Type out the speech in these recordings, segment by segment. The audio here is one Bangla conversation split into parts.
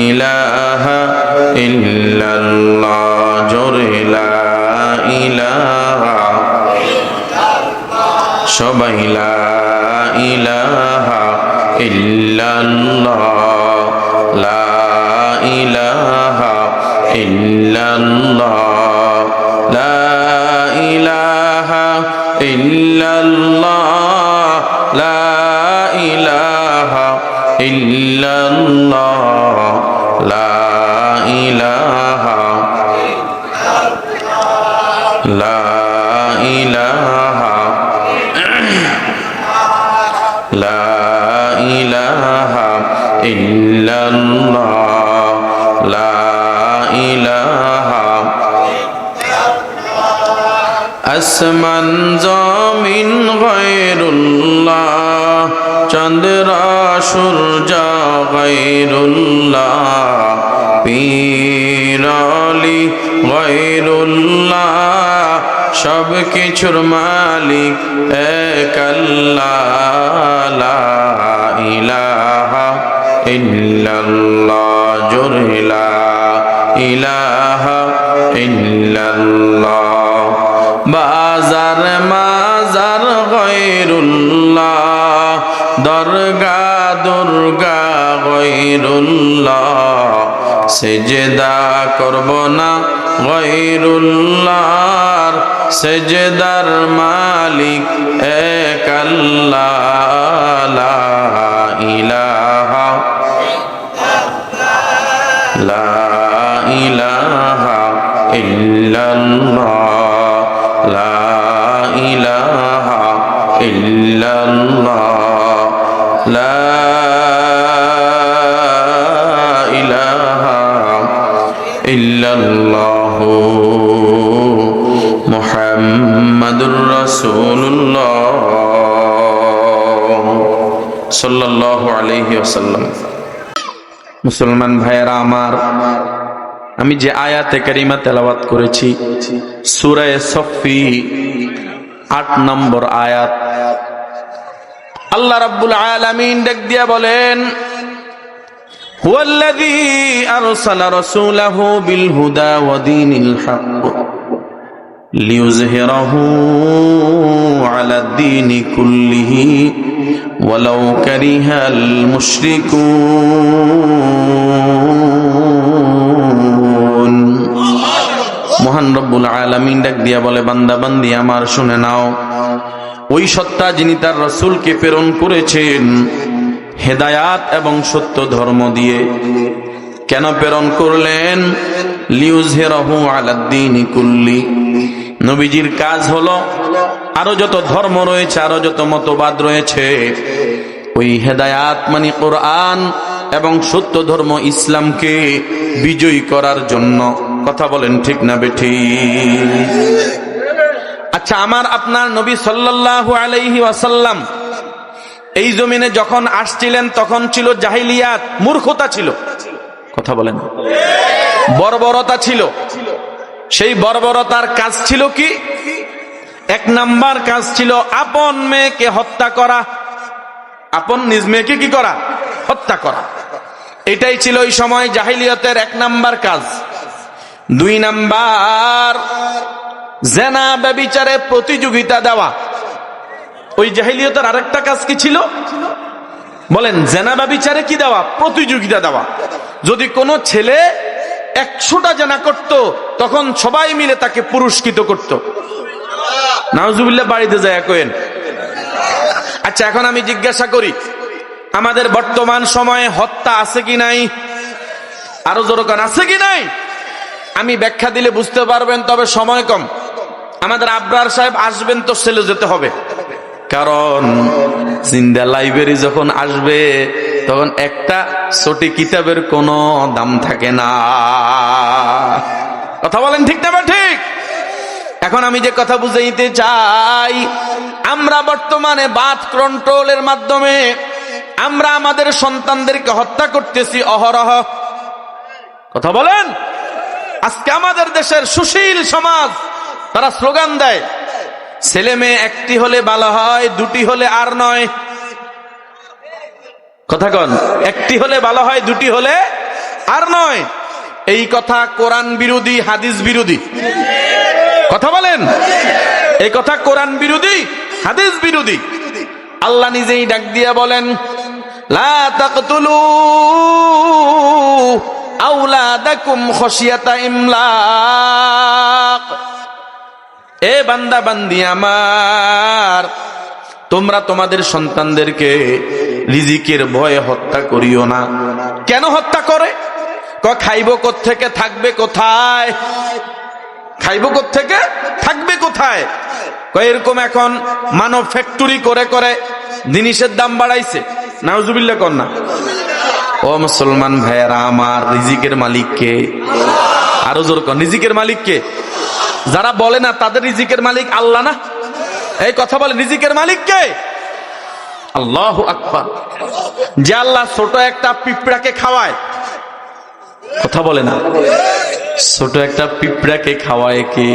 ইলাহা ইল্লাল্লাহ জোরে লা ইলাহা সবাই লা ইলাহা ইল্লাল্লাহ লা ইলাহা ইল্লাল্লাহ লা ইলাহা ইল্লাল্লাহ লা ইলাহা ইল্লাল্লাহ লা ইলাহা লা ইলাহা লা ইলাহা ইল্লাল্লাহ লা ইলাহা আসমান জমিন গায়রুল্লাহ চন্দ্র সূর্য গায়রুল্লাহ পীর আলি গায়রুল্লাহ সব কিছুর মালিক এক আল্লাহ লা ইলাহা ইল্লাল্লাহ জোরে লা ইলাহা ইল্লাল্লাহ বাজার মাজার গায়রুল্লাহ দরগা দুর্গা গায়রুল্লাহ সেজদা করব না গায়রুল্লাহর সেজদার মালিক এক আল্লাহ লা ইলাহা লা ইলাহা ইল্লাল্লাহ লা ইলাহা ইল্লাল্লাহ লা ইলাহা ইল্লাল্লাহ মুহাম্মাদুর রাসূলুল্লাহ সাল্লাল্লাহু আলাইহি ওয়াসাল্লাম। মুসলমান ভাইয়েরা আমার, আমি যে আয়াতে কারিমা তেলাওয়াত করেছি সূরা সফফি ৮ নম্বর আয়াত, আল্লাহ রাব্বুল আলামিন ডাক দিয়া বলেন হুয়াল্লাযী আরসালা রাসূলাহু বিল হুদা ওয়া দীনিল হক লিইয়ুযহিরাহু আলাদ দীনি কুল্লিহি ওয়ালাউ কারিহাল মুশরিকুন। মহান রব্বুল আলামিন ডাক দিয়া বলে, বান্দা বান্দি আমার শুনে নাও, ওই সত্তা যিনি তার রাসূলকে প্রেরণ করেছেন হেদায়াত এবং সত্য ধর্ম দিয়ে। কেন প্রেরণ করলেন? লিইয়ুযহিরাহু আলাদ দীনি কুল্লি, নবীজির কাজ হলো আরো যত ধর্ম রয়েছে, আরো যত মতবাদ রয়েছে, ওই হেদায়াত মানে কোরআন এবং সত্য ধর্ম ইসলামকে বিজয়ী করার জন্য। কথা বলেন ঠিক না বেঠিক? আচ্ছা, আমার আপনার নবী সাল্লাল্লাহু আলাইহি ওয়াসাল্লাম এই জমিনে যখন আসছিলেন তখন ছিল জাহিলিয়াত, মূর্খতা ছিল। কথা বলেন, বর্বরতা ছিল। সেই বর্বরতার কাজ ছিল কি? ১ নাম্বার কাজ ছিল আপন মেয়েকে হত্যা করা, আপন নিজ মেয়েকে কি করা? হত্যা করা। এটাই ছিল ওই সময় জাহিলিয়াতের ১ নাম্বার কাজ। ২ নাম্বার জেনা ব্যভিচারে প্রতিযোগিতা দেওয়া। ওই জাহিলিয়াতের আরেকটা কাজ কি ছিল বলেন? জেনা ব্যভিচারে কি দেওয়া? প্রতিযোগিতা দেওয়া। যদি কোনো ছেলে ১০০টা জেনা করত তখন সবাই মিলে তাকে পুরস্কৃত করত। নাউজুবিল্লাহ, বাড়িতে যায় কইেন। আচ্ছা, এখন আমি জিজ্ঞাসা করি, আমাদের বর্তমান সময়ে হত্যা আছে কি নাই? আরো জোরকান আছে কি নাই? আমি ব্যাখ্যা দিলে বুঝতে পারবেন, তবে সময় কম। আমাদের আবরার সাহেব আসবেন তো সেলে যেতে হবে, কারণ জিন্দা লাইব্রেরি যখন আসবে তখন একটা ছোটি কিতাবের কোনো দাম থাকে না। কথা বলেন ঠিক না ঠিক? এখন আমি যে কথা বুঝাইতে চাই, আমরা বর্তমানে বাথ কন্ট্রোলের মাধ্যমে আমরা আমাদের সন্তানদেরকে হত্যা করতেছি অহরহ। কথা বলেন, আজকে আমাদের দেশের সুশীল সমাজ তারা স্লোগান দেয়, ছেলে মেয়ে 1টি হলে ভালো হয়, 2টি হলে আর নয়। কথা কন, 1টি হলে ভালো হয়, 2টি হলে আর নয়। এই কথা কোরআন বিরোধী, হাদিস বিরোধী। কথা বলেন, এই কথা কোরআন বিরোধী, হাদিস বিরোধী। আল্লাহ নিজেই ডাক দিয়া বলেন, লা তাকতুলু আওলাদাকুম খাশিয়াতা ইমলাক। এ বান্দা বান্দি আমার, তোমরা তোমাদের সন্তানদেরকে রিজিকের ভয়ে হত্যা করিও না। কেন হত্যা করে? খাইব কোত্থেকে, থাকবে কোথায়? খাইব কোত্থেকে, থাকবে কোথায়? এরকম এখন মানব ফ্যাক্টরি করে করে জিনিসের দাম বাড়াইছে। নাউজুবিল্লাহ কর না। ও মুসলমান ভাইয়েরা আমার, রিজিকের মালিক কে? আরো জোর কর, রিজিকের মালিক কে? যারা বলে না তাদের রিজিকের মালিক আল্লাহ না? এই কথা বলে, রিজিকের মালিক কে? আল্লাহু আকবার। যে আল্লাহ ছোট একটা পিঁপড়াকে খাওয়ায়, কথা বলে না, ছোট একটা পিঁপড়াকে খাওয়ায় কে?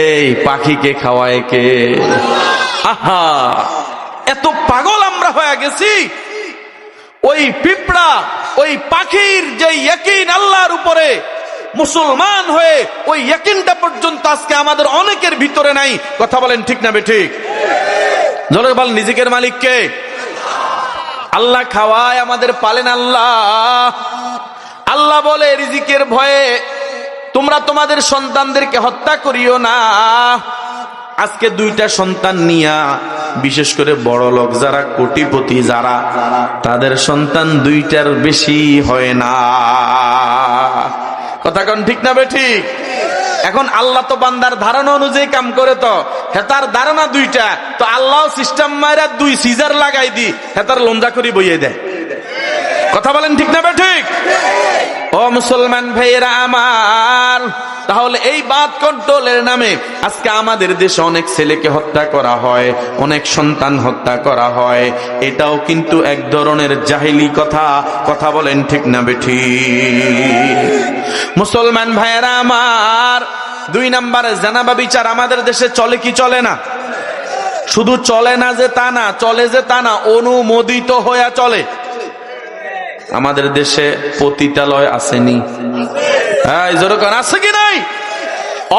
এই পাখিকে খাওয়ায় কে? আহা, এত পাগল আমরা হয়ে গেছি। ওই পিঁপড়া, ওই পাখির যে ইয়াকিন আল্লাহর উপরে, মুসলমান হয়ে ওই ইয়াকিনটা পর্যন্ত আজকে আমাদের অনেকের ভিতরে নাই। কথা বলেন ঠিক না বেঠিক? জোরে বলেন, রিজিকের মালিক কে? আল্লাহ খাওয়ায়, আমাদের পালেন আল্লাহ। আল্লাহ বলে রিজিকের ভয়ে তোমরা তোমাদের সন্তানদেরকে হত্যা করিও না। আজকে দুইটা সন্তান নিয়া, বিশেষ করে বড় লোক যারা, কোটিপতি যারা, তাদের সন্তান দুইটার বেশি হয় না। কথা কোন ঠিক না বেঠিক? এখন আল্লাহ তো বান্দার ধারণা অনুযায়ী কাম করে, তো হেতার ধারণা দুইটা, তো আল্লাহ সিস্টেম মাইরা দুই সিজার লাগাই দি হেতার লঞ্জা করি বইয়ে দেয়। কথা বলেন ঠিক না বেঠিক? ও মুসলমান ভাইয়েরা আমার, তাহলে এই বাদ কন্ট্রোলের নামে আজকে আমাদের দেশে অনেক ছেলেকে হত্যা করা হয়, অনেক সন্তান হত্যা করা হয়। এটাও কিন্তু এক ধরনের জাহিলি কথা। কথা বলেন ঠিক না বেঠিক? মুসলমান ভাইয়েরা আমার, 2 নম্বরে জানাবা বিচার আমাদের দেশে চলে কি চলে না? শুধু চলে না যে তা না, চলে যে তা না, অনুমোদিত হয়ে চলে। আমাদের দেশে পতিতালয় আসেনি? যেরকম আছে কি নাই?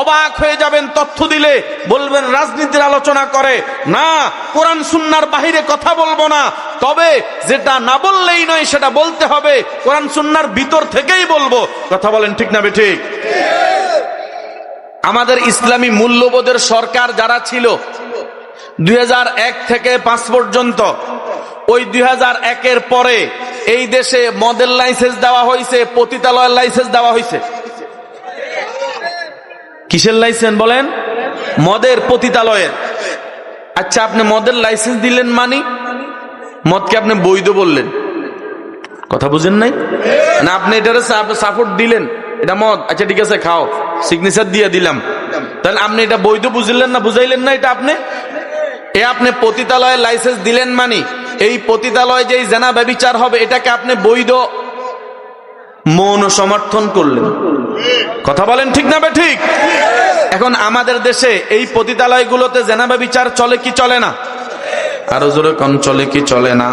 অবাক হয়ে যাবেন তথ্য দিলে, বলবেন রাজনীতির আলোচনা করে না, কোরআন সুন্নাহর বাহিরে কথা বলবো না। তবে যেটা না বললেই নয়, সেটা বলতে হবে, কোরআন সুন্নাহর ভিতর থেকেই বলবো। কথা বলেন ঠিক না বেঠিক? আমাদের ইসলামী মূল্যবোধের সরকার যারা ছিল 2001 থেকে 5 পর্যন্ত, ওই 2001-এর পরে এই দেশে মদের লাইসেন্স দেওয়া হয়েছে, পতিতালয়ের লাইসেন্স দেওয়া হয়েছে। কিসের লাইসেন্স বলেন? মদের, পতিতালয়ের। আচ্ছা, আপনি মদের লাইসেন্স দিলেন মানে মদকে আপনি বৈধ বললেন। কথা বুঝেন নাই না? আপনি এটার সাপোর্ট দিলেন, এটা মদ, আচ্ছা ঠিক আছে খাও, সিগনেচার দিয়ে দিলাম। তাহলে আপনি এটা বৈধ বুঝলেন না? বুঝাইলেন না? এটা আপনি পতিতালয়ের লাইসেন্স দিলেন মানে এই পতিতালয় যেই জেনা ব্যভিচার হবে, এটাকে আপনি বৈধ মৌন সমর্থন করলেন। কথা বলেন ঠিক না বেঠিক? এখন আমাদের দেশে এই পতিতালয়গুলোতে জেনা ব্যভিচার চলে কি চলে না? আরো জোরে কোন, চলে কি চলে না?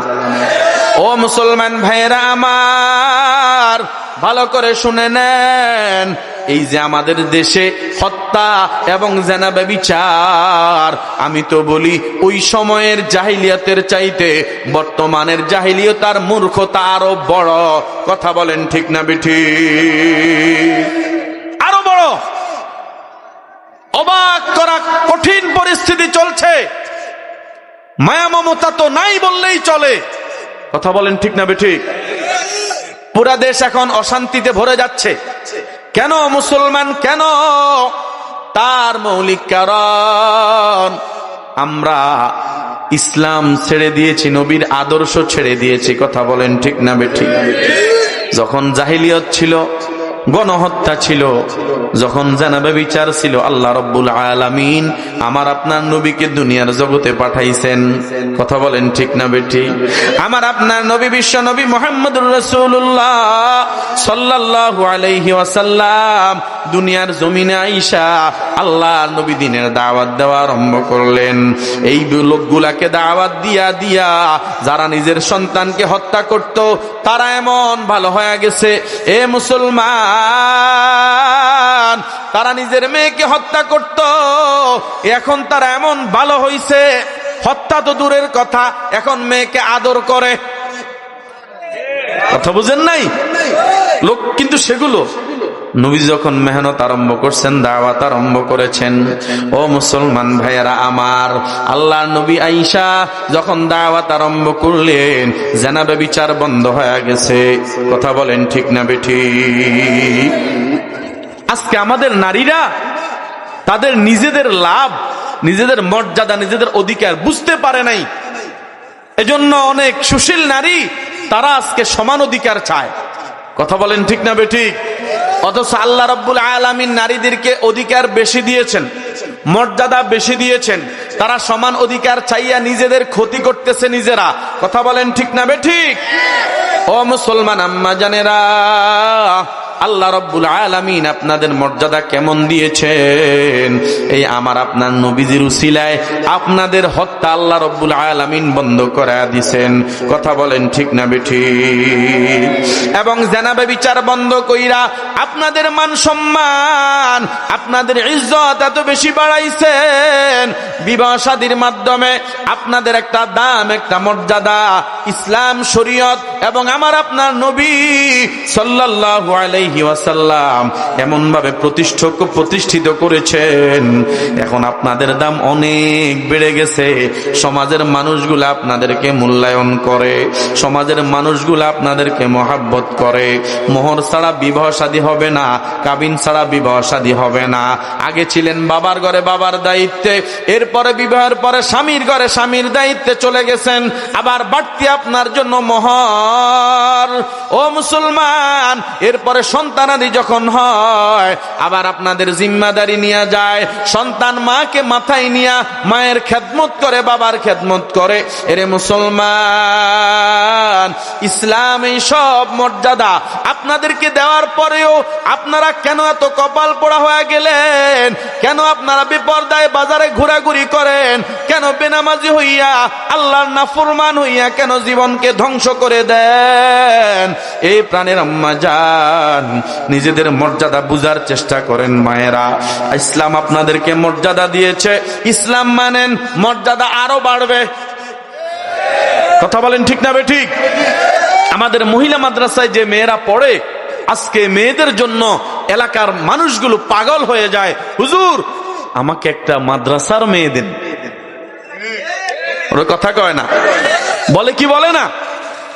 ও মুসলমান ভাইয়েরা আমার, ভালো করে শুনে নেন, এই যে আমাদের দেশে হত্যা এবং জেনা ব্যভিচার, আমি তো বলি ওই সময়ের জাহিলিয়াতের চাইতে বর্তমানের জাহিলিয়তার মূর্খতা আরো বড়। কথা বলেন ঠিক না বেঠিক? আরো বড়। অবাক করা কঠিন পরিস্থিতি চলছে, মায়া মমতা তো নাই বললেই চলে। কথা বলেন ঠিক না বেঠিক? পুরা দেশ এখন অশান্তিতে ভরে যাচ্ছে। কেন মুসলমান? কেন? তার মৌলিক কারণ, আমরা ইসলাম ছেড়ে দিয়েছি, নবীর আদর্শ ছেড়ে দিয়েছি। কথা বলেন ঠিক না বেঠিক? যখন জাহিলিয়ত ছিল, গণহত্যা ছিল, যখন জানাবে বিচার ছিল, আল্লাহ রাব্বুল আলামিন আমার আপনার নবীকে দুনিয়ার জগতে পাঠাইছেন। কথা বলেন ঠিক না বেঠি? আমার আপনার নবী বিশ্ব নবী মুহাম্মদুর রাসূলুল্লাহ সাল্লাল্লাহু আলাইহি ওয়াসাল্লাম দুনিয়ার জমিনে আইসা আল্লাহর নবী দিনের দাওয়াত দেওয়া আরম্ভ করলেন। এই লোকগুলাকে দাওয়াত দিয়া দিয়া যারা নিজের সন্তানকে হত্যা করত তারা এমন ভালো হয়ে গেছে। এ মুসলমান, তারা নিজের মেয়েকে হত্যা করত, এখন তারা এমন ভালো হইছে, হত্যা তো দূরের কথা, এখন মেয়েকে আদর করে। কথা বুঝেন নাই লোক? কিন্তু সেগুলো নবী যখন মেহনত আরম্ভ করছেন, দাওয়াত আরম্ভ করেছেন, ও মুসলমান ভাইয়েরা আমার, আল্লাহর নবী আয়েশা যখন দাওয়াত আরম্ভ করলেন, জানাবে বিচার বন্ধ হয়ে গেছে। কথা বলেন ঠিক না বেঠিক? আজকে আমাদের নারীরা তাদের নিজেদের লাভ, নিজেদের মর্যাদা, নিজেদের অধিকার বুঝতে পারে নাই। এজন্য অনেক সুশীল নারী তারা আজকে সমান অধিকার চায়। কথা বলেন ঠিক না বেঠিক? অথচ আল্লাহ রাব্বুল আলামিন নারীদেরকে অধিকার বেশি দিয়েছেন, মর্যাদা বেশি দিয়েছেন, তারা সমান অধিকার চাইয়া নিজেদের ক্ষতি করতেছে নিজেরা। কথা বলেন ঠিক না বেঠিক? ও মুসলমান আম্মা জানেরা, আল্লাহ রাব্বুল আলামিন আপনাদের মর্যাদা কেমন দিয়েছেন, এই আমার আপনার নবীজির উসিলায় আপনাদের হত্যা আল্লাহ রাব্বুল আলামিন বন্ধ করে দিয়েছেন। কথা বলেন ঠিক না বেঠিক? এবং জানাবে বিচার বন্ধ কইরা আপনাদের মান সম্মান, আপনাদের ইজ্জত এত বেশি বাড়াইছেন। বিবাহ শাদীর মাধ্যমে আপনাদের একটা দাম, একটা মর্যাদা ইসলাম শরীয়ত এবং আমার আপনার নবী সাল্লাল্লাহু আলাইহি ওয়াসাল্লাম এমন ভাবে প্রতিষ্ঠিত করেছেন, এখন আপনাদের দাম অনেক বেড়ে গেছে। সমাজের মানুষগুলো আপনাদেরকে মূল্যায়ন করে, সমাজের মানুষগুলো আপনাদেরকে মহাব্বত করে। মোহর ছাড়া বিবাহ শাদী হবে না, কাবিন ছাড়া বিবাহ শাদী হবে না। আগে ছিলেন বাবার ঘরে বাবার দায়িত্বে, এরপরে বিবাহের পরে স্বামীর ঘরে স্বামীর দায়িত্বে চলে গেছেন, আবার বাড়তি আপনার জন্য মোহর। ও মুসলমান, এরপরে সন্তানাদি যখন হয় আবার আপনাদের জিম্মাদারি নিয়ে যায়। সন্তান মাকে মাথায় নিয়ে মায়ের খেদমত করে, বাবার খেদমত করে। এরে মুসলমান, ইসলাম এই সব মর্যাদা আপনাদেরকে দেওয়ার পরেও আপনারা কেন এত কপাল পোড়া হয়ে গেলেন? কেন আপনারা বেপরদায় বাজারে ঘোরাঘুরি করেন? কেন বেনামাজি হইয়া আল্লাহর নাফরমান হইয়া কেন জীবনকে ধ্বংস করে দেন? এই প্রাণের আম্মা জান, নিজেদের মর্যাদা বুঝার চেষ্টা করেন মায়েরা। ইসলাম আপনাদেরকে মর্যাদা দিয়েছে, ইসলাম মানেন, মর্যাদা আরো বাড়বে। কথা বলেন ঠিক না বেঠিক? আমাদের মহিলা মাদ্রাসায় যে মেয়েরা পড়ে, আজকে মেয়েদের জন্য এলাকার মানুষগুলো পাগল হয়ে যায়, হুজুর আমাকে একটা মাদ্রাসার মেয়ে দেন। ওরা কথা কয় না, বলে কি বলে না,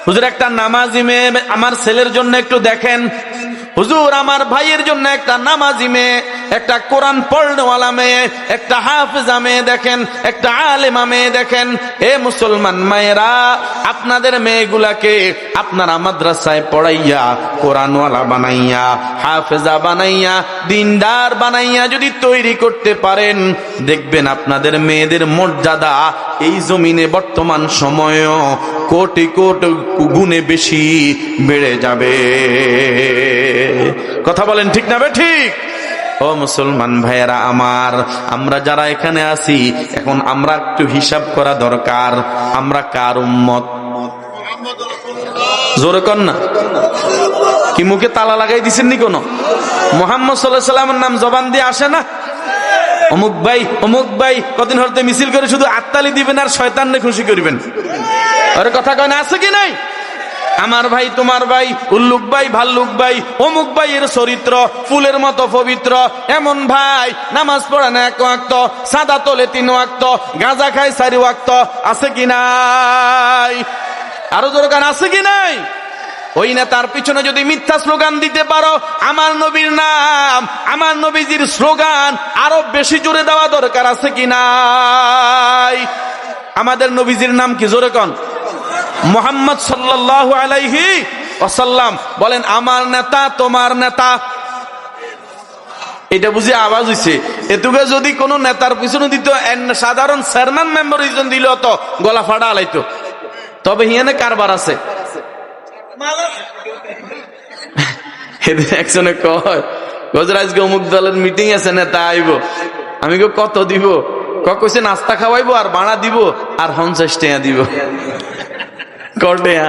হুজুর একটা নামাজি মেয়ে আমার ছেলের জন্য একটু দেখেন, হুজুর আমার ভাইয়ের জন্য একটা নামাজি মেয়ে, একটা কোরআন পড়নেওয়ালা মেয়ে, একটা হাফেজা মেয়ে দেখেন, একটা আলেমা মেয়ে দেখেন। এ মুসলমান মায়েরা, আপনাদের মেয়েগুলাকে আপনারা মাদ্রাসায় পড়াইয়া, কোরআনওয়ালা বানাইয়া, হাফেজা বানাইয়া, দিনদার বানাইয়া যদি তৈরি করতে পারেন, দেখবেন আপনাদের মেয়েদের মর্যাদা এই জমিনে বর্তমান সময়েও কোটি কোটি গুণে বেশি বেড়ে যাবে। কথা বলেন ঠিক না ঠিক? ও মুসলমান ভাইয়েরা আমার, আমরা যারা এখানে আছি এখন আমরা একটু হিসাব করা দরকার, আমরা কার উম্মত? জোরে কর না, কি মুখে তালা লাগাই দিছেন নি? কোন মুহাম্মদ সাল্লাল্লাহু আলাইহি সাল্লামের নাম জবান দিয়ে আসে না? অমুক ভাই অমুক ভাই, কদিন হতে মিছিল করে শুধু আত্মালি দিবেন আর শয়তানকে খুশি করবেন। আরে কথা কয় না, আছে কি নাই? আমার ভাই তোমার ভাই, উল্লুক ভাই ভাল্লুক ভাই, অমুক ভাই এর চরিত্র ফুলের মতো পবিত্র, এমন ভাই নামাজ পড়ে না 1 ওয়াক্ত, সাদা তোলে 3 ওয়াক্ত, গাঁজা খায় 4 ওয়াক্ত, আছে কি নাই? আরো দরকার আছে কি নাই? ওই না তার পিছনে যদি মিথ্যা স্লোগান দিতে পারো, আমার নবীর নাম, আমার নবীজির স্লোগান আরো বেশি জোরে দেওয়া দরকার আছে কি নাই? আমাদের নবীজির নাম কি? জোরে কোন? মুহাম্মদ সাল্লাল্লাহু আলাইহি ওয়াসাল্লাম। বলেন আমার নেতা তোমার নেতা, এটা বুঝি আওয়াজ হইছে। এতুকে যদি কোন নেতার পিছনে দিত, সাধারণ চেয়ারম্যান মেম্বার দিল তো গলা ফাড়া আলাইতো। তবে হিয়ানে কারবার আছে। একজনে কয় গজরা আজকে অমুক দলের মিটিং আছে, নেতা আইব। আমি কত দিব? কইছে নাস্তা খাওয়াইবো আর ভাড়া দিব আর 50 টাকা দিব। কটেয়া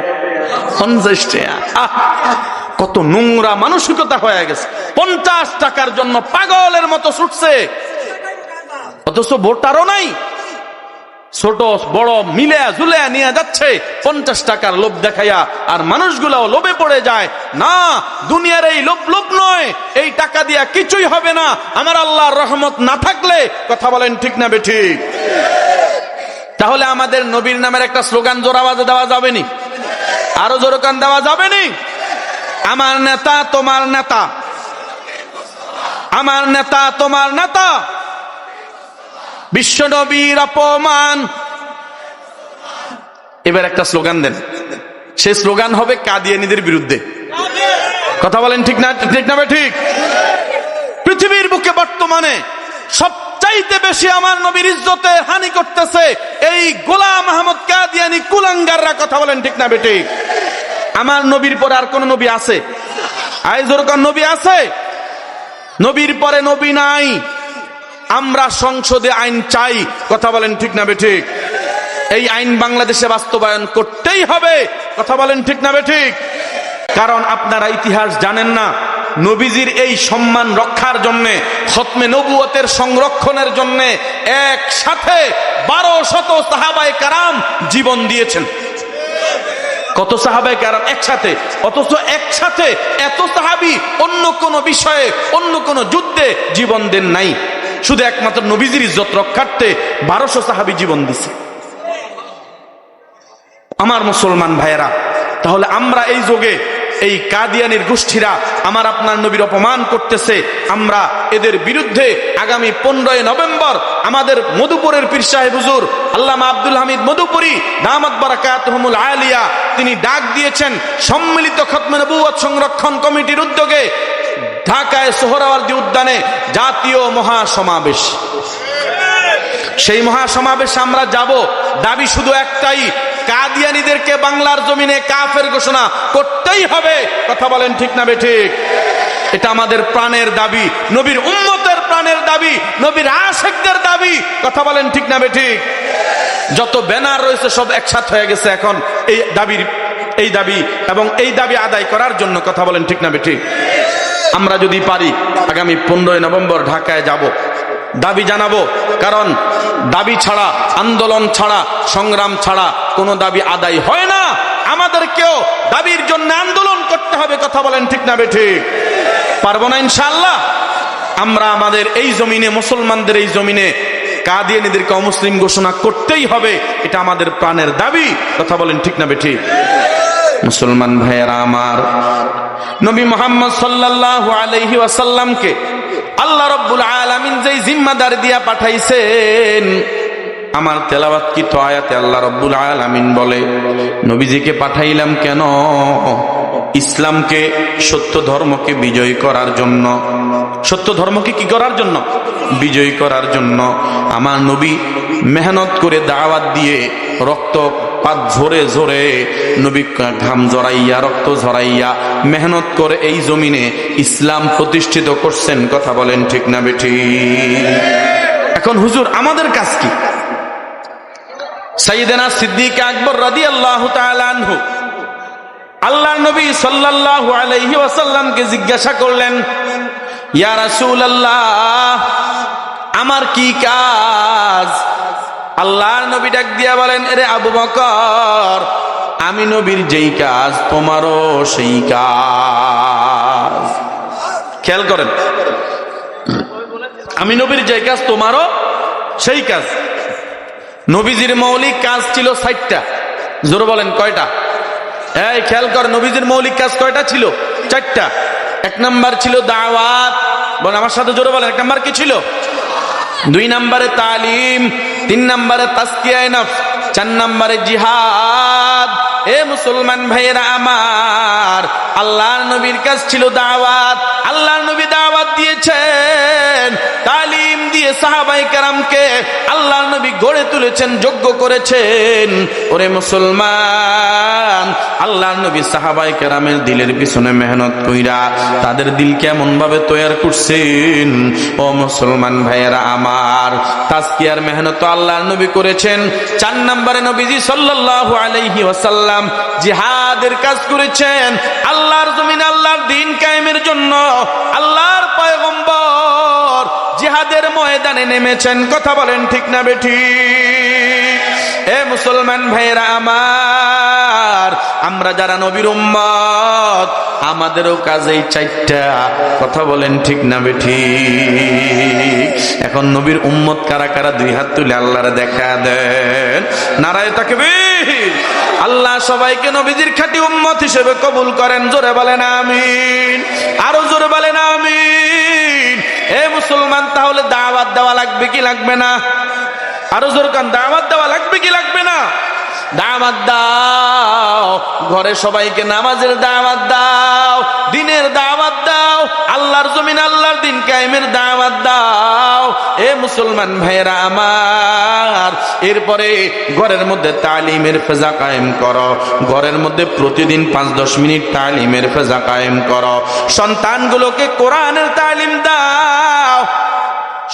50 টাকা। কত নোংরা মানসিকতা হয়ে গেছে। 50 টাকার জন্য পাগলের মতো ছুটছে, অথচ ভোটারও নাই। ছোট বড় মিলে ঝুলে নিয়ে যাচ্ছে 50 টাকার লোভ দেখাইয়া, আর মানুষগুলাও লোভে পড়ে যায়। না, দুনিয়ার এই লোভ নয়, এই টাকা দিয়া কিছুই হবে না আমার আল্লাহর রহমত না থাকলে। কথা বলেন ঠিক না বেঠিক? তাহলে আমাদের নবীর নামের একটা স্লোগান জোরাবাজে দেওয়া যাবে নি? আরো জোরকান দেওয়া যাবে নি? আমার নেতা তোমার নেতা, আমার নেতা তোমার নেতা, বিশ্ব নবীর অপমান। এবার একটা স্লোগান দেন, সেই স্লোগান হবে কাদিয়ানীদের বিরুদ্ধে। কথা বলেন ঠিক না? ঠিক না ঠিক? পৃথিবীর বুকে বর্তমানে সবচাইতে বেশি আমার নবীর ইজ্জতে হানি করতেছে এই গোলাম আহমদ কাদিয়ানী কুলাঙ্গাররা। কথা বলেন ঠিক না ঠিক? আমার নবীর পরে আর কোন নবী আছে? আইজোরকার নবী আছে? নবীর পরে নবী নাই। আমরা সংসদে আইন চাই। কথা বলেন ঠিক না বেঠিক? এই আইন বাংলাদেশে বাস্তবায়ন করতেই হবে। কথা বলেন ঠিক না বেঠিক? কারণ আপনারা ইতিহাস জানেন না, নবীজির এই সম্মান রক্ষার জন্য, খতমে নবুয়তের সংরক্ষণের জন্য একসাথে 12শত সাহাবায়ে কেরাম জীবন দিয়েছেন। কত সাহাবায়ে কেরাম একসাথে! অথচ একসাথে এত সাহাবী অন্য কোন বিষয়ে, অন্য কোন যুদ্ধে জীবন দেন নাই। শুধু একমাত্র নবীজির ইজ্জত রক্ষার্থে 1200 সাহাবী জীবন দিছে। আমার মুসলমান ভাইয়েরা, তাহলে আমরা এই যুগে এই কাদিয়ানির গোষ্ঠীরা আমার আপনার নবীর অপমান করতেছে, আমরা এদের বিরুদ্ধে আগামী 15 নভেম্বর আমাদের মধুপুরের পীর সাহেব হুজুর আল্লামা আব্দুল হামিদ মধুপুরী দামাত বারাকাতুহুমুল আলিয়া, তিনি ডাক দিয়েছেন সম্মিলিত খতমে নবুয়ত সংরক্ষণ কমিটির উদ্যোগে ঢাকায় সোহরাওয়ার্দী উদ্যানে জাতীয় মহাসমাবেশ। সেই মহাসমাবেশে আমরা যাব। দাবি শুধু একটাই, কাদিয়ানীদেরকে বাংলার জমিনে কাফের ঘোষণা করতেই হবে। কথা বলেন ঠিক না বেঠিক? এটা আমাদের প্রাণের দাবি, নবীর উম্মতের প্রাণের দাবি, নবীর আশিকদের দাবি। কথা বলেন ঠিক না বেঠিক? যত ব্যানার রয়েছে সব একসাথে হয়ে গেছে এখন এই দাবি এবং এই দাবি আদায় করার জন্য। কথা বলেন ঠিক না বেঠিক? আমরা যদি পারি আগামী 15 নভেম্বর ঢাকায় যাব, দাবি জানাবো। কারণ দাবি ছাড়া, আন্দোলন ছাড়া, সংগ্রাম ছাড়া কোনো দাবি আদায় হয় না। আমাদেরকেও দাবির জন্য আন্দোলন করতে হবে। কথা বলেন ঠিক না বেঠিক? পারবো না ইনশাআল্লাহ? আমরা আমাদের এই জমিনে, মুসলমানদের এই জমিনে কাদিয়ানীদেরকে অমুসলিম ঘোষণা করতেই হবে। এটা আমাদের প্রাণের দাবি। কথা বলেন ঠিক না বেঠিক? মুসলমান ভাইয়েরা আমার, নবী মুহাম্মদ সাল্লাল্লাহু আলাইহি ওয়াসাল্লামকে আল্লাহ রাব্বুল আলামিন যেই জিম্মাদারি দিয়া পাঠাইছেন, আমার তেলাওয়াতকৃত আয়াতে আল্লাহ রাব্বুল আলামিন বলে, নবীজিকে পাঠাইলাম কেন? ইসলামকে, সত্য ধর্মকে বিজয় করার জন্য। সত্য ধর্মকে কি করার জন্য? বিজয় করার জন্য। আমার নবী মেহনত করে দাওয়াত দিয়ে, রক্তপাত ঝরে ঝরে, নবী ঘাম জড়াইয়া, রক্ত ঝরাইয়া মেহনত করে এই জমিনে ইসলাম প্রতিষ্ঠিত করছেন। কথা বলেন ঠিক না বেঠিক? এখন হুজুর আমাদের কাজ কি? সাইয়েদনা সিদ্দিক আকবর রাদিয়াল্লাহু তাআলা আনহু আল্লাহর নবী সাল্লাল্লাহু আলাইহি ওয়াসাল্লামকে জিজ্ঞাসা করলেন, ইয়া রাসূলুল্লাহ, আমার কি কাজ? আল্লাহর নবী ডাক দিয়া বলেন, আরে আবু বকর, আমি নবীর যেই কাজ তোমারও সেই কাজ। খেয়াল করেন, আমি নবীর যেই কাজ তোমারও সেই কাজ। নবীজির মৌলিক কাজ ছিল 4টা। জোরে বলেন কয়টা? এই খেয়াল কর, নবীজির মৌলিক কাজ কয়টা ছিল? 4টা। 1 নাম্বার ছিল দাওয়াত। বলেন আমার সাথে জোরে বলেন, 1 নাম্বার কি ছিল? 2 নাম্বারে তালিম, 3 নাম্বারে তাসকিয়ায়ে নফস, 4 নাম্বারে জিহাদ। এ মুসলমান ভাইয়েরা আমার, আল্লাহর নবীর কাজ ছিল দাওয়াত। আল্লাহর নবী দাওয়াত দিয়েছেন। দিয়েছেন, তালিম দিয়ে সাহাবায়ে কেরামকে আল্লাহর নবী গড়ে তুলেছেন, যোগ্য করেছেন। ওরে মুসলমান, আল্লাহর নবী সাহাবায়ে কেরামের দিলের পিছনে মেহনত কইরা তাদের দিল কেমন ভাবে তৈরি করছেন। ও মুসলমান ভাইয়েরা আমার, তাজকিয়ার মেহনত আল্লাহর নবী করেছেন। 4 নম্বরে নবীজি সাল্লাল্লাহু আলাইহি ওয়াসাল্লাম জিহাদের কাজ করেছেন, আল্লাহর জমিনে আল্লাহর দ্বীন কায়েমের জন্য। আল্লাহর পয়গম্বর জিহাদের ময়দানে নেমেছেন। কথা বলেন ঠিক না বেঠিক? এ মুসলমান ভাইয়েরা আমার, আমরা যারা নবীর উম্মত, আমাদেরও কাজেই 4টা। কথা বলেন ঠিক না বেঠিক? এখন নবীর উম্মত কারা কারা 2 হাত তুলে আল্লাহরে দেখা দেন। নারায়ে তাকবীর। আল্লাহ সবাইকে নবীজির খাঁটি উম্মত হিসেবে কবুল করেন। জোরে বলেন আমিন, আরো জোরে বলেন আমিন। এ মুসলমান, তাহলে দাওয়াত দেওয়া লাগবে কি লাগবে না? আরো জোর কান, দাওয়াত দেওয়া লাগবে কি লাগবে না? দাওয়াত দাও, ঘরে সবাইকে নামাজের দাওয়াত দাও, দ্বীনের দাওয়াত দাও, আল্লাহর জমিন আল্লাহর দ্বীন কায়েমের দাওয়াত দাও। এ মুসলমান ভাইয়েরা আমার, এরপরে ঘরের মধ্যে তালিমের ফেজা কায়েম করো। ঘরের মধ্যে প্রতিদিন 5-10 মিনিট তালিমের ফেজা কায়েম করো। সন্তানগুলোকে কোরআনের তালিম দাও,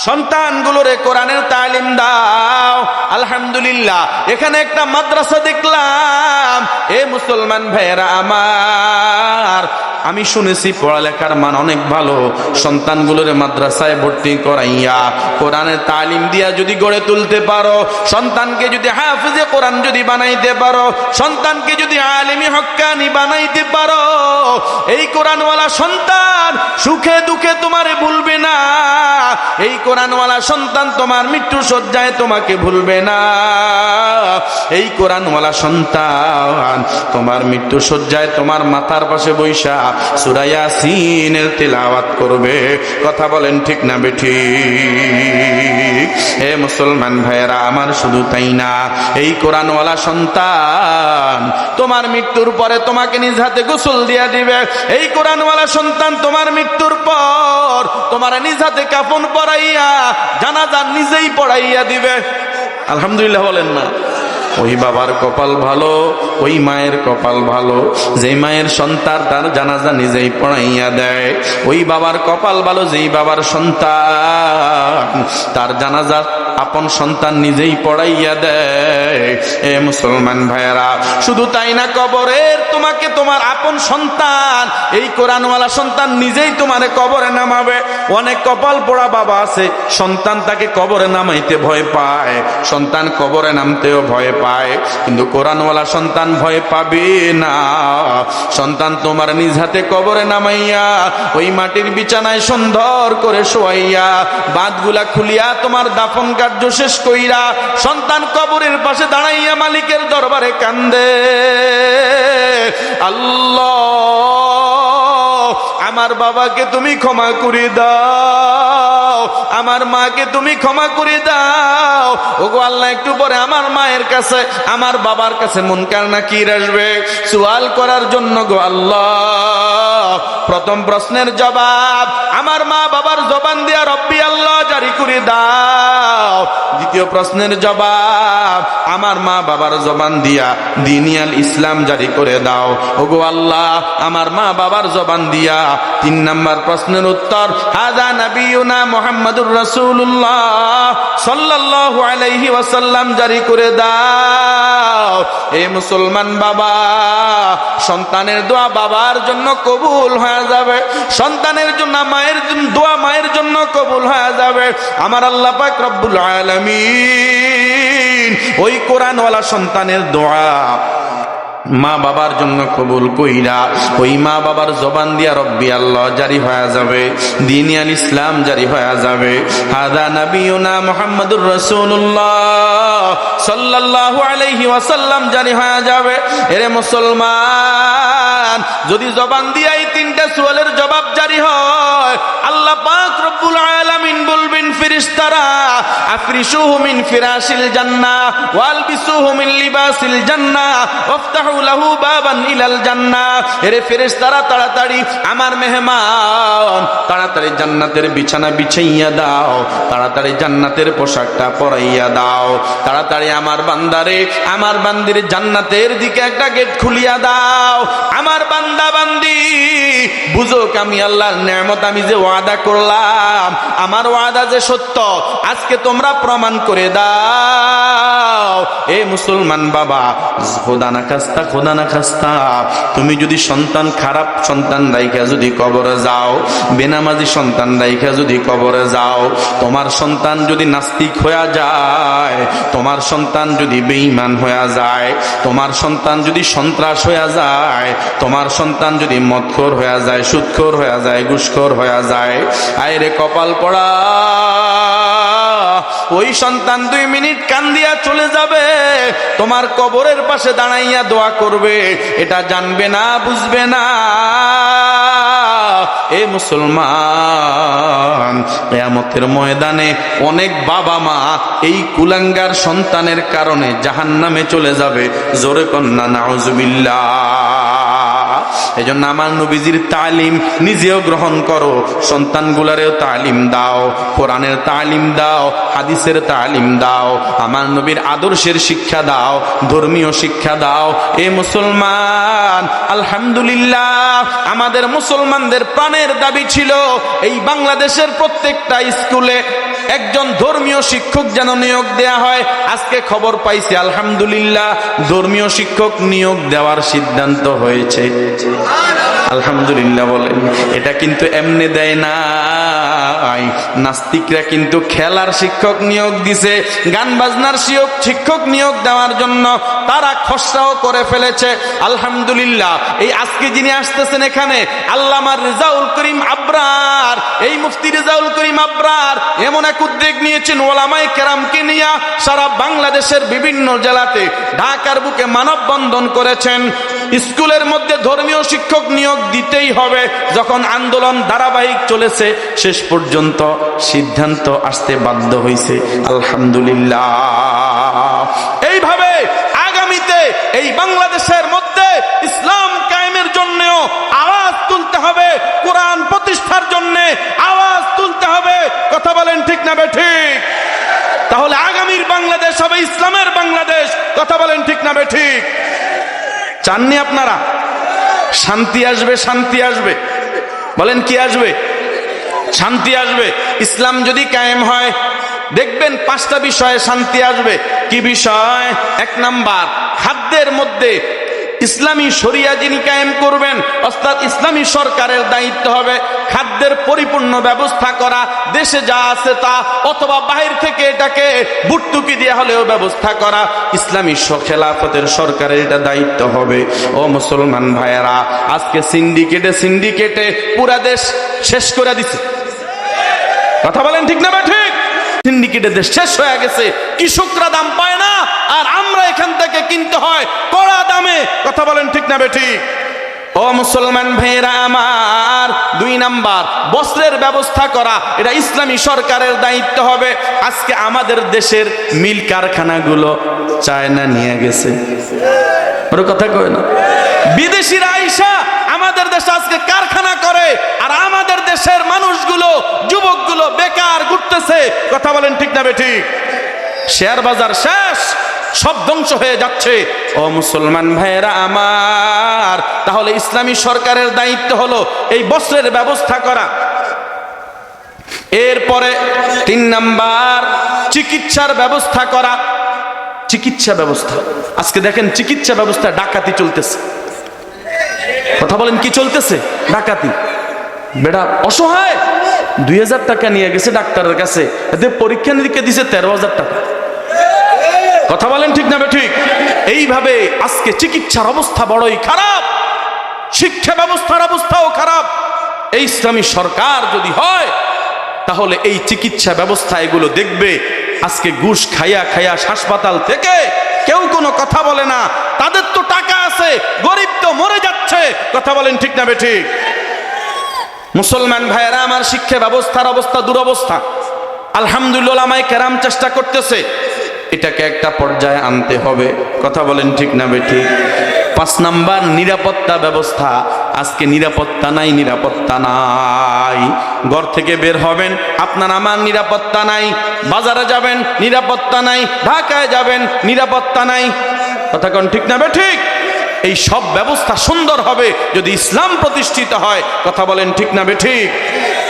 সন্তানগুলোরে কোরআনের তালিম দাও। আলহামদুলিল্লাহ, এখানে একটা মাদ্রাসা দেখলাম। এ মুসলমান ভাইয়েরা আমার, আমি শুনেছি পড়ালেখার মান অনেক ভালো। সন্তানগুলোরে মাদ্রাসায় ভর্তি করাইয়া কোরআনের তালিম দিয়া যদি গড়ে তুলতে পারো, সন্তানকে যদি হাফেজে কোরআন যদি বানাইতে পারো, সন্তানকে যদি আলেমি হক্কানি বানাইতে পারো, এই কোরআনওয়ালা সন্তান সুখে দুঃখে তোমারে ভুলবে না। এই কোরআনওয়ালা সন্তান তোমার মৃত্যু শয্যায় তোমাকে ভুলবে না। এই কোরআনওয়ালা সন্তান তোমার মৃত্যু শয্যায় তোমার মাথার পাশে বৈশা সূরা ইয়াসিনের তিলাওয়াত করবে। কথা বলেন ঠিক না বেঠিক? হে মুসলমান ভাইয়েরা আমার, শুধু তাই না, এই কোরআনওয়ালা সন্তান তোমার মৃত্যুর পরে তোমাকে নিজ হাতে গোসল দিয়া দিবে। এই কোরআনওয়ালা সন্তান তোমার মৃত্যুর পর তোমার নিজ হাতে কাফন পরাইয়া জানাজা নিজেই পড়াইয়া দিবে। আলহামদুলিল্লাহ বলেন না? ওই বাবার কপাল ভালো, ওই মায়ের কপাল ভালো, যে মায়ের সন্তান তার জানাজা নিজেই পড়াইয়া দেয়। ওই বাবার কপাল ভালো, যেই বাবার সন্তান তার জানাজা আপন সন্তান নিজেই পড়াইয়া দেয়। এ মুসলমান ভাইয়েরা, শুধু তাই না, কবরের তোমাকে তোমার আপন সন্তান, এই কোরআনওয়ালা সন্তান নিজেই তোমারে কবরে নামাবে। অনেক কপাল পোড়া বাবা আছে, সন্তান তাকে কবরে নামাইতে ভয় পায়, সন্তান কবরে নামতেও ভয় পায়, কিন্তু কোরআনওয়ালা সন্তান ভয় পাবে না। সন্তান তোমার নিজ হাতে কবরে নামাইয়া ওই মাটির বিছানায় সুন্দর করে শোয়াইয়া বাঁধগুলা খুলিয়া তোমার দাফন কার্য শেষ কইরা সন্তান কবরের পাশে দাঁড়াইয়া মালিকের দরবারে কান্দে, আল্লাহ আমার বাবাকে তুমি ক্ষমা করে দাও, আমার মাকে তুমি ক্ষমা করে দাও। ওগো আল্লাহ, একটু পরে আমার মায়ের কাছে আমার বাবার কাছে মুনকার নাকির আসবে সওয়াল করার জন্য। গো আল্লাহ, প্রথম প্রশ্নের জবাব আমার মা বাবার জবান দিয়া রব্বি আল্লাহ জারি করে দাও। দ্বিতীয় প্রশ্নের জবাব আমার মা বাবার জবান দিয়া দিনিয়াল ইসলাম জারি করে দাও। ওগো আল্লাহ, আমার মা বাবার জবান দিয়া 3 নম্বর প্রশ্নের উত্তর হাযা নবিয়ুনা মুহাম্মাদুর রাসূলুল্লাহ সাল্লাল্লাহু আলাইহি ওয়াসাল্লাম জারি করে দাও। এ মুসলমান বাবা, সন্তানের দোয়া বাবার জন্য কবুল হয়ে যাবে, সন্তানের জন্য মায়ের দোয়া মায়ের জন্য কবুল হয়ে যাবে। আমার আল্লাহ পাক রব্বুল আলামিন ওই কোরআনওয়ালা সন্তানের দোয়া মা বাবার জন্য কবুল কইরা ওই মা বাবার জবান দিয়া রব্বি আল্লাহ জারি হয়ে যাবে, দিনিয়াল ইসলাম জারি হয়ে যাবে। হাদা নবিয়ুনা মুহাম্মাদুর রাসূলুল্লাহ সাল্লাল্লাহু আলাইহি ওয়াসাল্লাম জারি হয়ে যাবে। এরে মুসলমান, যদি জবান দিয়ে এই তিনটা সুয়ালের জবাব জারি হয়, আল্লাহ পাক রব্বুল আলামিন বলবেন ফেরেশতারা আফরিশুহু মিন ফিরাশিল জান্নাহ ওয়ালবিসুহু মিন লিবাসিল জান্নাহ ওয়াফতাহু লাহু বাবান ইলাল জান্নাহ। এরে ফেরেশতারা তাড়াতাড়ি আমার মেহমান, তাড়াতাড়ি জান্নাতের বিছানা বিছাইয়া দাও, তাড়াতাড়ি জান্নাতের পোশাকটা পরাইয়া দাও, তাড়াতাড়ি আমার বান্দারে আমার বান্দির জান্নাতের দিকে একটা গেট খুলিয়া দাও। আমার বান্দা বান্দি বুঝুক আমি আল্লাহর নেয়ামত, আমি যে ওয়াদা করলাম আমার ওয়াদা যে সত্য, আজকে তোমরা প্রমাণ করে দাও। এ মুসলমান বাবা, খোদা না খাস্তা তুমি যদি সন্তান খারাপ সন্তান রাইখা যদি কবরে যাও, বেনামাজি সন্তান রাইখা যদি কবরে যাও, তোমার সন্তান যদি নাস্তিক হয়ে যায়, তোমার সন্তান যদি বেঈমান হয়ে যায়, তোমার সন্তান যদি সন্ত্রাস হয়ে যায়, তোমার সন্তান যদি মদখোর হয়ে যায়, সুদখোর হয়ে যায়, ঘুষখোর হয়ে যায়, আইরে কপাল পড়া, ওই সন্তান 2 মিনিট কান্দিয়া চলে যাবে, তোমার কবরের পাশে দাঁড়াইয়া দোয়া করবে, এটা জানবে না, বুঝবে না। এ মুসলমান, কিয়ামতের ময়দানে অনেক বাবা মা এই কুলাঙ্গার সন্তানের কারণে জাহান্নামে চলে যাবে। জোরে কন্না নাউজুবিল্লাহ। এজন্য আমার নবীজির তালিম নিজেও গ্রহণ করো, সন্তানগুলারেও তালিম দাও, কোরআনের তালিম দাও, হাদিসের তালিম দাও, আমার নবীর আদর্শের শিক্ষা দাও, ধর্মীয় শিক্ষা দাও। এ মুসলমান, আলহামদুলিল্লাহ আমাদের মুসলমানদের প্রাণের দাবি ছিল এই বাংলাদেশের প্রত্যেকটা স্কুলে একজন ধর্মীয় শিক্ষক যেন নিয়োগ দেয়া হয়। আজকে খবর পাইছি আলহামদুলিল্লাহ ধর্মীয় শিক্ষক নিয়োগ দেওয়ার সিদ্ধান্ত হয়েছে। আলহামদুলিল্লাহ বলেন। এটা কিন্তু এমনি দেয় না, নাস্তিকরা কিন্তু খেলার শিক্ষক নিয়োগ দিছে, গান বাজনার শিক্ষক নিয়োগ দেওয়ার জন্য তারা খসড়াও করে ফেলেছে। আলহামদুলিল্লাহ এই আজকে যিনি আসতেছেন এখানে আল্লামা রেজাউল করিম আবরার, এই মুফতি রেজাউল করিম আবরার এমন এক উদ্যোগ নিয়েছেন ওলামায়ে কেরামকে নিয়ে সারা বাংলাদেশের বিভিন্ন জেলাতে ঢাকার বুকে মানববন্ধন করেছেন। স্কুলের মধ্যে ধর্মীয় শিক্ষক নিয়োগ দিতেই হবে। যখন আন্দোলন ধারাবাহিক চলেছে, শেষ পর্যন্ত সিদ্ধান্ত আসতে বাধ্য হয়েছে। আলহামদুলিল্লাহ। এইভাবে আগামীতে এই বাংলাদেশের মধ্যে ইসলাম কায়েমের জন্যও আওয়াজ তুলতে হবে, কোরআন প্রতিষ্ঠার জন্য আওয়াজ তুলতে হবে। কথা বলেন ঠিক না বেঠিক? তাহলে আগামীর বাংলাদেশ হবে ইসলামের বাংলাদেশ। কথা বলেন ঠিক না বেঠিক? চাননি আপনারা? শান্তি আসবে, শান্তি আসবে। বলেন কি আসবে? শান্তি আসবে। ইসলাম যদি কায়েম হয় দেখবেন 5টা বিষয়ে শান্তি আসবে। কি বিষয়? 1 নাম্বার, খাদ্যের মধ্যে ইসলামী শরিয়া যিনি কায়েম করবেন, অর্থাৎ ইসলামী সরকারের দায়িত্ব হবে খাদ্যের পরিপূর্ণ ব্যবস্থা করা। দেশে যা আছে তা অথবা বাহির থেকে এটাকে ভর্তুকি দিয়ে হলেও ব্যবস্থা করা, ইসলামী খেলাফতের সরকারের এটা দায়িত্ব হবে। ও মুসলমান ভাইয়েরা, আজকে সিন্ডিকেটে পুরা দেশ শেষ করে দিছে। কথা বলেন ঠিক না ঠিক? সিন্ডিকেটের দেশ শেষ হয়ে গেছে। কৃষকরা দাম পায় না, আর আমরা এখান থেকে কিনতে হয় কড়া দামে। কথা বলেন ঠিক না বেঠিক? ও মুসলমান ভাইয়েরা আমার, 2 নাম্বার, বস্ত্রের ব্যবস্থা করা, এটা ইসলামী সরকারের দায়িত্ব হবে। আজকে আমাদের দেশের মিল কারখানাগুলো চায়না নিয়ে গেছে। ওর কথা কয় না? বিদেশিরা আইসা আমাদের দেশে আজকে কারখানা করে, আর আমাদের দেশের মানুষগুলো, যুবকগুলো বেকার ঘুরতেছে। কথা বলেন ঠিক না বেঠিক? শেয়ার বাজার শেষ, সব ধ্বংস হয়ে যাচ্ছে। ও মুসলমান ভাইয়েরা আমার, তাহলে ইসলামী সরকারের দায়িত্ব হলো এই বস্ত্রের ব্যবস্থা করা। এরপরে 3 নাম্বার, চিকিৎসার ব্যবস্থা করা। চিকিৎসা ব্যবস্থা, আজকে দেখেন চিকিৎসা ব্যবস্থা ডাকাতি চলতেছে। কথা বলেন কি চলতেছে? ডাকাতি। বেটা অসহায় 2000 টাকা নিয়ে গেছে ডাক্তারের কাছে, এতে পরীক্ষা নিরীক্ষা দিছে 13,000 টাকা। কথা বলেন ঠিক না ঠিক? এইভাবে আজকে চিকিৎসার অবস্থা বড়ই খারাপ, শিক্ষা ব্যবস্থার অবস্থাও খারাপ। এই ইসলামী সরকার যদি হয় তাহলে এই চিকিৎসা ব্যবস্থা এগুলো দেখবে। আজকে ঘুষ খাইয়া হাসপাতাল থেকে কেউ কোনো কথা বলে না। তাদের তো টাকা আছে, গরিব তো মরে যাচ্ছে। কথা বলেন ঠিক না বেঠিক? মুসলমান ভাইয়েরা আমার, শিক্ষা ব্যবস্থার অবস্থা দুরবস্থা। আলহামদুলিল্লাহ ওলামায়ে কেরাম চেষ্টা করতেছে, এটাকে একটা পর্যায়ে আনতে হবে। কথা বলেন ঠিক না বেঠিক? 5 নাম্বার নিরাপত্তা ব্যবস্থা। আজকে নিরাপত্তা নাই, নিরাপত্তা নাই। ঘর থেকে বের হবেন, আপনার আমার নিরাপত্তা নাই। বাজারে যাবেন, নিরাপত্তা নাই। ঢাকায় যাবেন, নিরাপত্তা নাই। কথা কোন ঠিক না বেঠিক? এই সব ব্যবস্থা সুন্দর হবে যদি ইসলাম প্রতিষ্ঠিত হয়। কথা বলেন ঠিক না বেঠিক?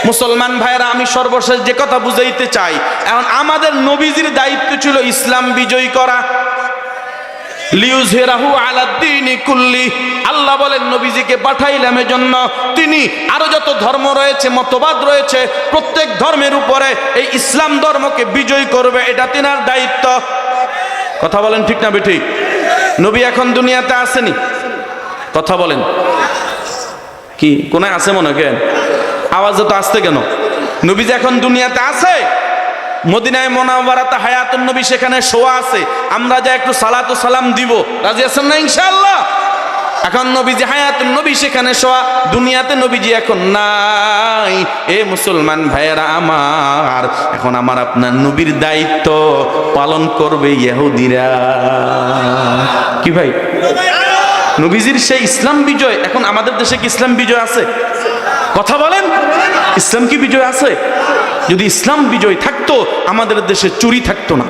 মুসলমান ভাইয়েরা, আমি সর্বশেষ যে কথা বুঝাইতে চাই, এখন আমাদের নবীজির দায়িত্ব ছিল ইসলাম বিজয়ী করা। লিউযহিরাহু আলাদ-দীনি কুল্লি, আল্লাহ বলেন নবীজিকে পাঠাইলাম এজন্য তিনি আরো যত ধর্ম রয়েছে, মতবাদ রয়েছে, প্রত্যেক ধর্মের উপরে এই ইসলাম ধর্মকে বিজয়ী করবে, এটা তিনার দায়িত্ব। কথা বলেন ঠিক না বেঠিক? নবী এখন দুনিয়াতে আসেনি? কথা বলেন কি কোনায় আছে মনে কেন? আওয়াজ তো আসতে কেন? নবী যে এখন দুনিয়াতে আছে, মদিনায় মুনাওয়ারাতে হায়াতুন নবী সেখানে শোয়া আছে। আমরা যা একটু সালাত ও সালাম দিব, রাজি আছেন না ইনশাআল্লাহ? এখন নবীজি হায়াতুন নবী সেখানে শোয়া, দুনিয়াতে নবীজি এখন নাই। এ মুসলমান ভাইয়েরা আমার, এখন আমার আপনার নবীর দায়িত্ব পালন করবে ইহুদিরা। কি ভাই? নবীজির সেই ইসলাম বিজয়, এখন আমাদের দেশে কি ইসলাম বিজয় আছে? কথা বলেন, ইসলাম কি বিজয় আছে? যদি ইসলাম বিজয় থাকতো, আমাদের দেশে চুরি থাকতো না।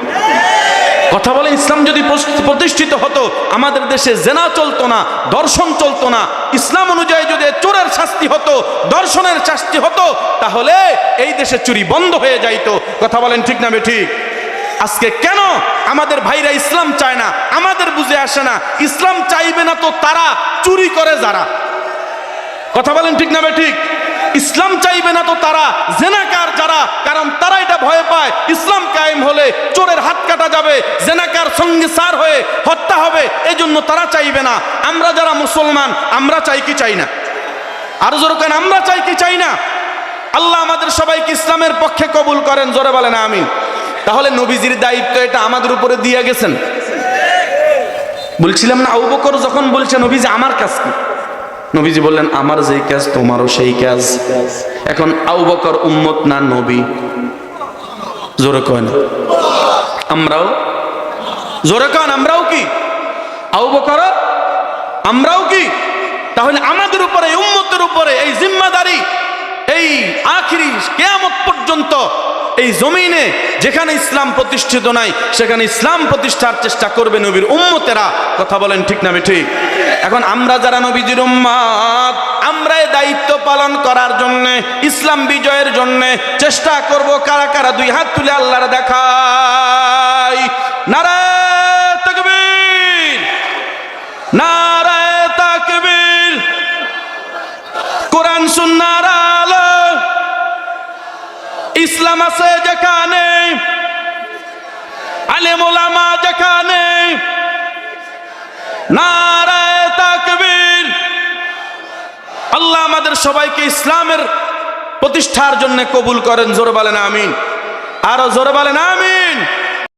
কথা বলেন, ইসলাম যদি প্রতিষ্ঠিত হতো, আমাদের দেশে জেনা চলতো না, দর্শন চলতো না। ইসলাম অনুযায়ী যদি চোরের শাস্তি হতো, দর্শনের শাস্তি হতো, তাহলে এই দেশে চুরি বন্ধ হয়ে যাইতো। কথা বলেন ঠিক না বেঠিক? আজকে কেন আমাদের ভাইরা ইসলাম চায় না? আমাদের বুঝে আসে না। ইসলাম চাইবে না তো তারা চুরি করে যারা। কথা বলেন ঠিক না বেঠিক? ইসলাম চাইবে না তো তারা জেনাকার যারা, কারণ তারা এটা ভয় পায় ইসলাম কায়েম হলে চোরের হাত কাটা যাবে, জেনাকার সঙ্গে সার হয়ে হত্যা হবে, এই জন্য তারা চাইবে না। আমরা যারা মুসলমান, আমরা চাই কি চাই না? আরো জোরে কেন, আমরা চাই কি চাই না? আল্লাহ আমাদের সবাইকে ইসলামের পক্ষে কবুল করেন, জোরে বলেন আমিন। তাহলে নবীজির দায়িত্ব এটা আমাদের উপরে দিয়ে গেছেন। বলছিলাম না, আবু বকর যখন বলছে নবীজি আমার কাজ কি, নবীজি বললেন আমার যেই কাজ তোমারও সেই কাজ। এখন আবু বকর উম্মত না নবী? জোরে কয় না? আমরাও জোরে কন, আমরাও কি আবু বকর? আমরাও কি? তাহলে আমাদের উপরে, উম্মতের উপরে এই জিম্মাদারি, এই আখিরি কিয়ামত পর্যন্ত এই জমিনে যেখানে ইসলাম প্রতিষ্ঠিত নাই, সেখানে ইসলাম প্রতিষ্ঠার চেষ্টা করবে নবীর উম্মতেরা। কথা বলেন ঠিক না ঠিক? এখন আমরা যারা নবীজির উম্মত, আমরা এই দায়িত্ব পালন করার জন্য, ইসলাম বিজয়ের জন্য চেষ্টা করব। কারা কারা দুই হাত তুলে আল্লাহর দেখাই নারায়ে তাকবীর, নারায়ে তাকবীর। কোরআন সুন্নাহর আলো, ইসলাম আছে যেখানে, আলেম ওলামা যেখানে, নারায়ে তাকবীর। আল্লাহ আমাদের সবাইকে ইসলামের প্রতিষ্ঠার জন্য কবুল করেন, জোরে বলেন আমিন। আরো জোরে বলেন আমিন।